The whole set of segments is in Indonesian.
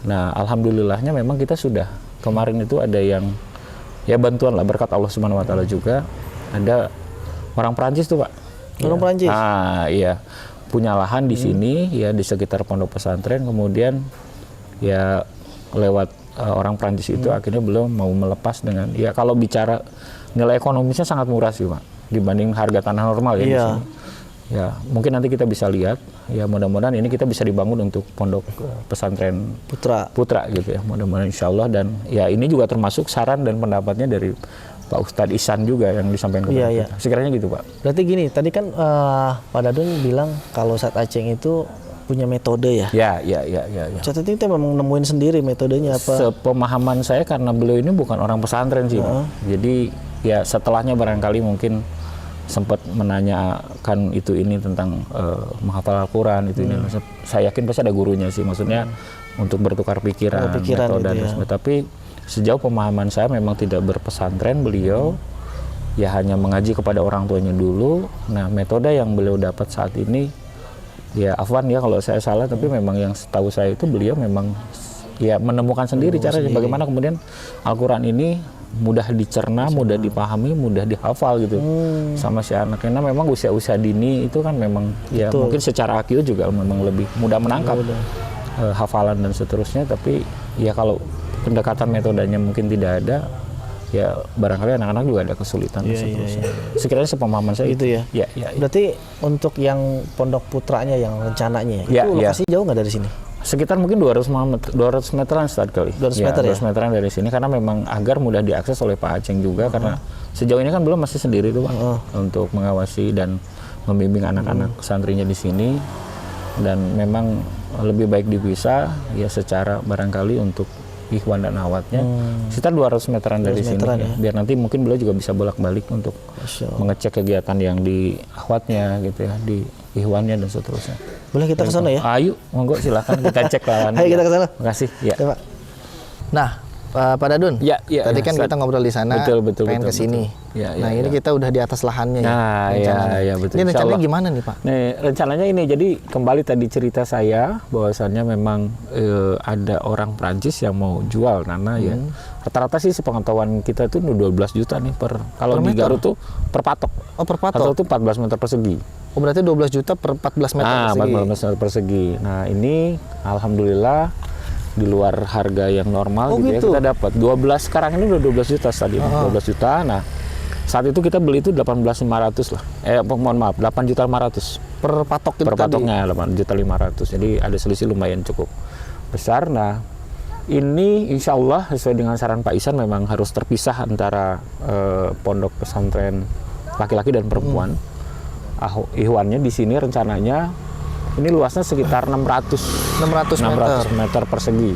Nah, alhamdulillahnya memang kita sudah kemarin itu ada yang ya bantuan lah berkat Allah Subhanahu wa taala juga. Ada orang Perancis tuh, Pak. Orang Perancis. Ah, iya. Punya lahan di sini ya di sekitar pondok pesantren, kemudian ya lewat orang Perancis itu akhirnya beliau mau melepas dengan ya kalau bicara nilai ekonomisnya sangat murah sih, Pak, dibanding harga tanah normal ya di sini. Ya, mungkin nanti kita bisa lihat. Ya, mudah-mudahan ini kita bisa dibangun untuk pondok pesantren Putra gitu ya. Mudah-mudahan insya Allah, dan ya ini juga termasuk saran dan pendapatnya dari Pak Ustadz Ihsan juga yang disampaikan kepada kita. Sekiranya gitu, Pak. Berarti gini, tadi kan Pak Dadun bilang kalau Ustadz Aceng itu punya metode ya? Ya. Ustadz itu memang nemuin sendiri metodenya apa? Sepemahaman saya karena beliau ini bukan orang pesantren sih, Pak. Jadi ya setelahnya barangkali mungkin sempat menanyakan itu ini tentang menghafal Al-Quran itu ini. Saya yakin pasti ada gurunya sih, maksudnya untuk bertukar pikiran metode dan sebagainya. Tapi sejauh pemahaman saya memang tidak berpesantren beliau, ya hanya mengaji kepada orang tuanya dulu. Nah, metode yang beliau dapat saat ini, ya afwan ya kalau saya salah, tapi memang yang setahu saya itu beliau memang ya menemukan sendiri caranya bagaimana kemudian Al-Quran ini mudah dicerna, mudah dipahami, mudah dihafal gitu sama si anak. Karena memang usia-usia dini itu kan memang ya mungkin secara IQ juga memang lebih mudah menangkap hafalan dan seterusnya. Tapi ya kalau pendekatan metodenya mungkin tidak ada, ya barangkali anak-anak juga ada kesulitan dan seterusnya. Sekiranya sepemahaman saya itu ya. Berarti untuk yang Pondok Putranya yang rencananya itu lokasi jauh nggak dari sini? Sekitar mungkin 200 meteran start kali. 200 meter ya? 200 meteran dari sini, karena memang agar mudah diakses oleh Pak Aceng juga, karena sejauh ini kan belum masih sendiri tuh, Pak, untuk mengawasi dan membimbing anak-anak santrinya di sini. Dan memang lebih baik dipisah ya secara barangkali untuk ikhwan dan awatnya sekitar 200 meteran dari sini ya. Biar nanti mungkin beliau juga bisa bolak-balik untuk mengecek kegiatan yang di akhwatnya gitu ya, di ikhwannya dan seterusnya. Boleh kita ke sana ya? Ayo, monggo silakan kita cek lawan. Ayo kita ke sana. Makasih. Ya. Pak. Nah, Pak Dadun. Tadi kan kita ngobrol di sana. Betul, pengen ke sini. Nah, ini kita udah di atas lahannya ya. Nah, betul. Ini rencananya gimana nih, Pak? Nih, rencananya ini, jadi kembali tadi cerita saya bahwasannya memang ada orang Prancis yang mau jual tanah ya. Rata-rata sih sepengetahuan kita tuh 12 juta nih kalau di Garut tuh per patok. Oh, per patok. Patok tuh 14 meter persegi. Oh, berarti 12 juta per 14 meter persegi. 14 meter persegi. Nah, ini alhamdulillah di luar harga yang normal gitu ya, kita dapat 12, sekarang ini udah 12 juta tadi, 12 juta. Nah, saat itu kita beli itu 18.500 lah. Mohon maaf, 8.500 per patok itu per patoknya, 8.500. Jadi ada selisih lumayan cukup besar. Nah, ini insya Allah sesuai dengan saran Pak Ihsan memang harus terpisah antara pondok pesantren laki-laki dan perempuan. Ikhwannya di sini rencananya ini luasnya sekitar 600 meter persegi.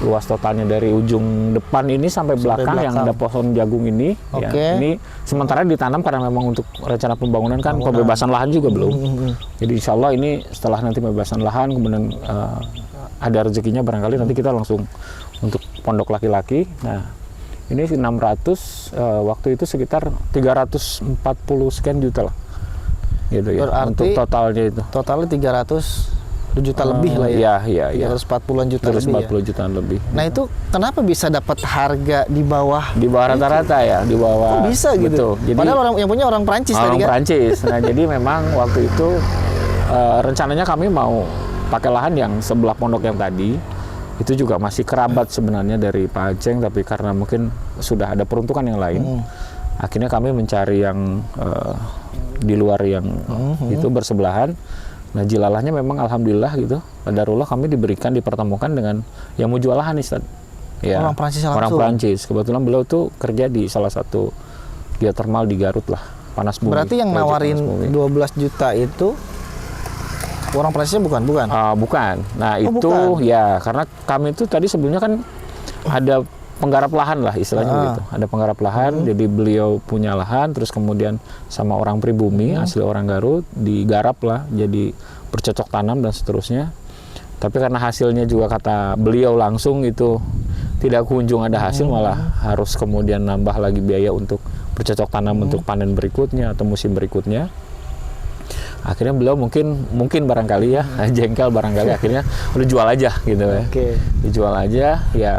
Luas totalnya dari ujung depan ini sampai belakang yang ada pohon jagung ini. Ya, ini sementara ditanam karena memang untuk rencana pembangunan kan pembebasan lahan juga belum. Jadi insya Allah ini setelah nanti pembebasan lahan kemudian ada rezekinya barangkali nanti kita langsung untuk pondok laki-laki. Nah, ini 600 waktu itu sekitar 340 sekian juta lah. Gitu ya. Berarti untuk totalnya itu. Totalnya 300 juta lebih lah ya. Iya. 340-an juta 340 jutaan lebih. Nah, itu kenapa bisa dapat harga di bawah rata-rata ya, di bawah. Kok bisa gitu? Jadi, padahal yang punya orang Prancis tadi kan. Orang Prancis. Nah, jadi memang waktu itu rencananya kami mau pakai lahan yang sebelah pondok yang tadi. Itu juga masih kerabat sebenarnya dari Pak Aceng, tapi karena mungkin sudah ada peruntukan yang lain. Akhirnya kami mencari yang di luar yang itu bersebelahan. Nah, jilalahnya memang alhamdulillah gitu. Qadarullah kami dipertemukan dengan yang mau jual lahan nih, Ustaz. Ya, orang Prancis langsung. Orang Prancis. Kebetulan beliau tuh kerja di salah satu geothermal di Garut lah, panas bumi. Berarti yang nawarin 12 juta itu orang Prancisnya bukan? Bukan. Nah, bukan. Ya, karena kami itu tadi sebelumnya kan ada penggarap lahan lah istilahnya gitu. Ada penggarap lahan, jadi beliau punya lahan, terus kemudian sama orang pribumi asli orang Garut digarap lah, jadi bercocok tanam dan seterusnya. Tapi karena hasilnya juga kata beliau langsung itu tidak kunjung ada hasil, malah harus kemudian nambah lagi biaya untuk bercocok tanam untuk panen berikutnya atau musim berikutnya. Akhirnya beliau mungkin barangkali ya jengkel barangkali akhirnya udah jual aja gitu ya. Dijual aja ya.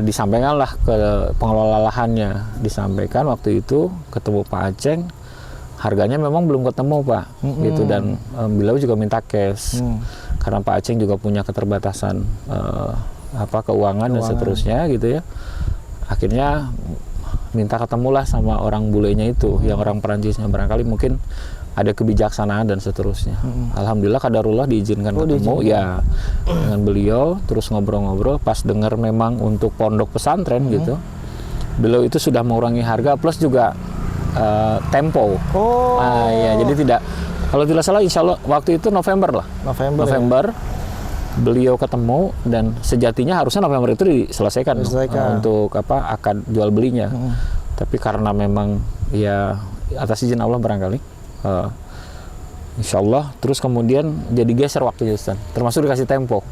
Disampaikanlah ke pengelola lahannya, disampaikan waktu itu ketemu Pak Aceng, harganya memang belum ketemu Pak, gitu, dan beliau juga minta cash karena Pak Aceng juga punya keterbatasan keuangan dan seterusnya gitu ya. Akhirnya minta ketemulah sama orang bulenya itu, yang orang Perancisnya, barangkali mungkin ada kebijaksanaan dan seterusnya. Alhamdulillah kadarullah diizinkan ketemu ya dengan beliau, terus ngobrol-ngobrol, pas dengar memang untuk pondok pesantren gitu. Beliau itu sudah mengurangi harga plus juga tempo. Ya, jadi tidak, kalau tidak salah insya Allah waktu itu November lah. November beliau ketemu dan sejatinya harusnya November itu diselesaikan untuk akad jual belinya. Tapi karena memang ya atas izin Allah barangkali. Insya Allah terus kemudian jadi geser waktunya Ustaz, termasuk dikasih tempo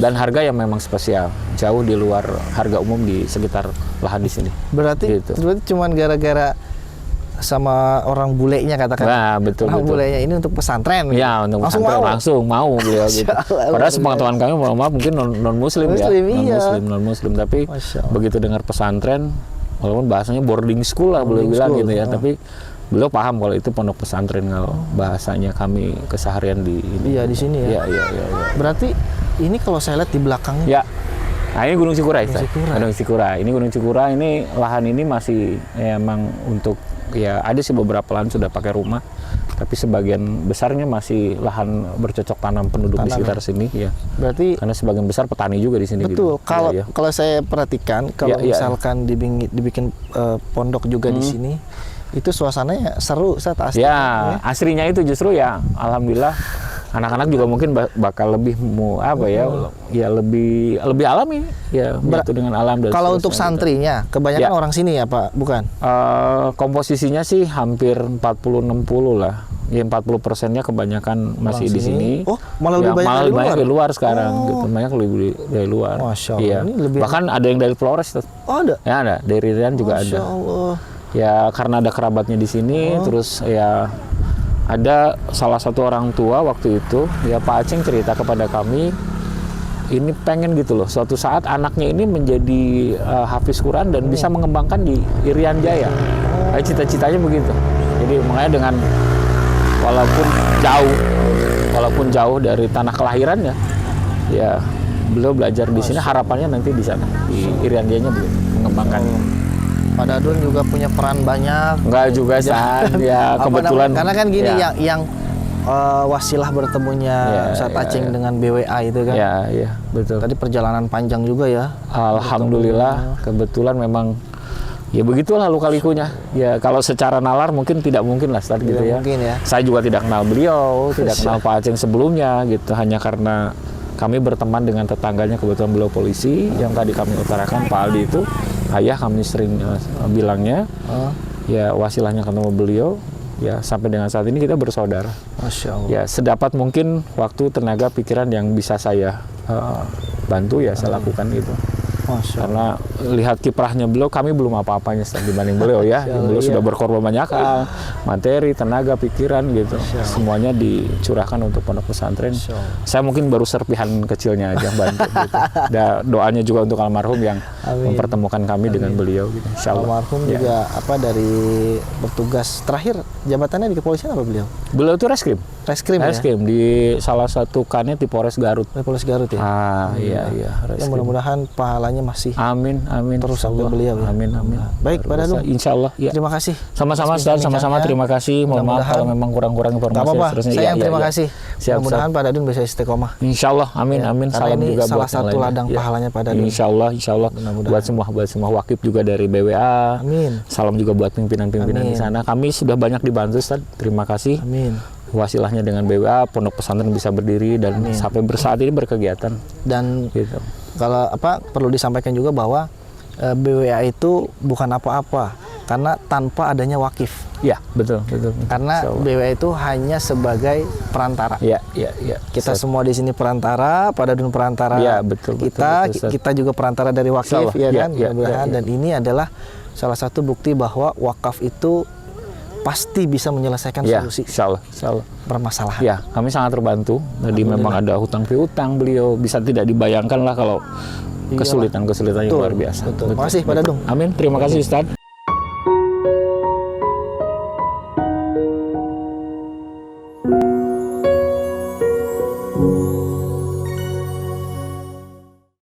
dan harga yang memang spesial, jauh di luar harga umum di sekitar lahan di sini. Berarti cuman gara-gara sama orang bulenya katakan. Nah, betul. Bulenya ini untuk pesantren. Ya, untuk pesantren langsung mau beliau gitu. Padahal sepengetahuan kami maaf mungkin non muslim ya. Non muslim tapi begitu dengar pesantren, walaupun bahasanya boarding school lah beliau bilang gitu ya, tapi beliau paham kalau itu pondok pesantren, kalau bahasanya kami keseharian di ini. Iya, di sini ya. Iya. Berarti ini kalau saya lihat di belakangnya. Ya. Nah, ini Gunung Cikura. Gunung Cikura. Ini Gunung Cikura, ini lahan ini masih emang untuk ya ada sih beberapa lahan sudah pakai rumah, tapi sebagian besarnya masih lahan bercocok tanam penduduk di sekitar sini ya. Berarti karena sebagian besar petani juga di sini. Betul. Gitu. Kalau saya perhatikan kalau misalkan dibikin pondok juga di sini, itu suasananya seru, asli. Ya, aslinya itu justru ya alhamdulillah anak-anak juga mungkin bakal lebih lebih alami ya, begitu dengan alam dan kalau untuk santrinya kebanyakan orang sini ya Pak, bukan? Komposisinya sih hampir 40-60 lah. Ya 40%-nya kebanyakan masih di sini. Oh, malah lebih banyak dari luar sekarang gitu. Banyak lebih dari luar. Masya Allah. Iya. Bahkan ada yang dari Flores. Ada? Ya ada, dari Rian juga ada. Allah. Ya karena ada kerabatnya di sini, terus ya ada salah satu orang tua waktu itu, ya Pak Aceng cerita kepada kami, ini pengen gitu loh, suatu saat anaknya ini menjadi hafiz Quran dan bisa mengembangkan di Irian Jaya. Cita-citanya begitu. Jadi makanya dengan walaupun jauh dari tanah kelahirannya, ya beliau belajar di sini, harapannya nanti di sana di Irian Jaya-nya begitu mengembangkan. Pak Dadun juga punya peran banyak. Enggak juga San, ya kebetulan. Karena kan gini yang wasilah bertemunya Ustaz Aceng dengan BWA itu kan. Iya, betul. Tadi perjalanan panjang juga ya. Alhamdulillah, kebetulan memang ya begitulah luka-likunya. Ya kalau secara nalar mungkin tidak mungkin lah Ustaz gitu ya. Mungkin ya. Saya juga tidak kenal beliau, tidak kenal Pak Aceng sebelumnya gitu, hanya karena kami berteman dengan tetangganya, kebetulan beliau polisi yang tadi kami utarakan, Pak Aldi itu ayah kami sering bilangnya. Ya wasilahnya ketemu beliau, ya sampai dengan saat ini kita bersaudara. Masya Allah. Ya sedapat mungkin waktu, tenaga, pikiran yang bisa saya bantu ya saya lakukan itu. Karena lihat kiprahnya beliau, kami belum apa-apanya dibanding beliau ya. Beliau sudah berkorban banyak materi, tenaga, pikiran gitu. Semuanya dicurahkan untuk pondok pesantren. Saya mungkin baru serpihan kecilnya aja bantu gitu. Doanya juga untuk almarhum yang mempertemukan kami dengan beliau gitu. Insyaallah. Almarhum juga dari bertugas terakhir jabatannya di kepolisian apa beliau? Beliau itu reskrim di salah satu kanit di Polres Garut. Polres Garut ya. Iya. Ya, mudah-mudahan pahalanya masih amin terus sampai beliau ya. Amin. Baik Pak Dadun, insyaallah ya. Terima kasih. Sama-sama Ustaz, sama-sama terima kasih. Mohon maaf kalau memang kurang-kurang informasi. Saya yang terima kasih. Mudah-mudahan Pak Dadun bisa istiqomah. Insyaallah, amin. Salam ini juga salah buat satu ladang pahalanya Pak Dadun. Insyaallah. Buat semua wakif juga dari BWA. Amin. Salam juga buat pimpinan-pimpinan di sana. Kami sudah banyak dibantu Ustaz. Terima kasih. Amin. Wasilahnya dengan BWA, pondok pesantren bisa berdiri dan sampai bersaat ini berkegiatan. Dan gitu. Kalau perlu disampaikan juga bahwa BWA itu bukan apa-apa karena tanpa adanya wakif. Ya, betul. Karena BWA itu hanya sebagai perantara. Iya. Kita semua di sini perantara, Pak Dadun perantara. Iya, betul. Kita juga perantara dari wakif, ya kan? Ya. Dan ini adalah salah satu bukti bahwa wakaf itu pasti bisa menyelesaikan Ya, solusi insya Allah. permasalahan. Ya, kami sangat terbantu. Tadi memang ada hutang piutang, beliau bisa tidak dibayangkan lah kalau kesulitan-kesulitan yang luar biasa. Betul. Terima kasih Pak Dadung. Amin. Terima kasih Ustadz.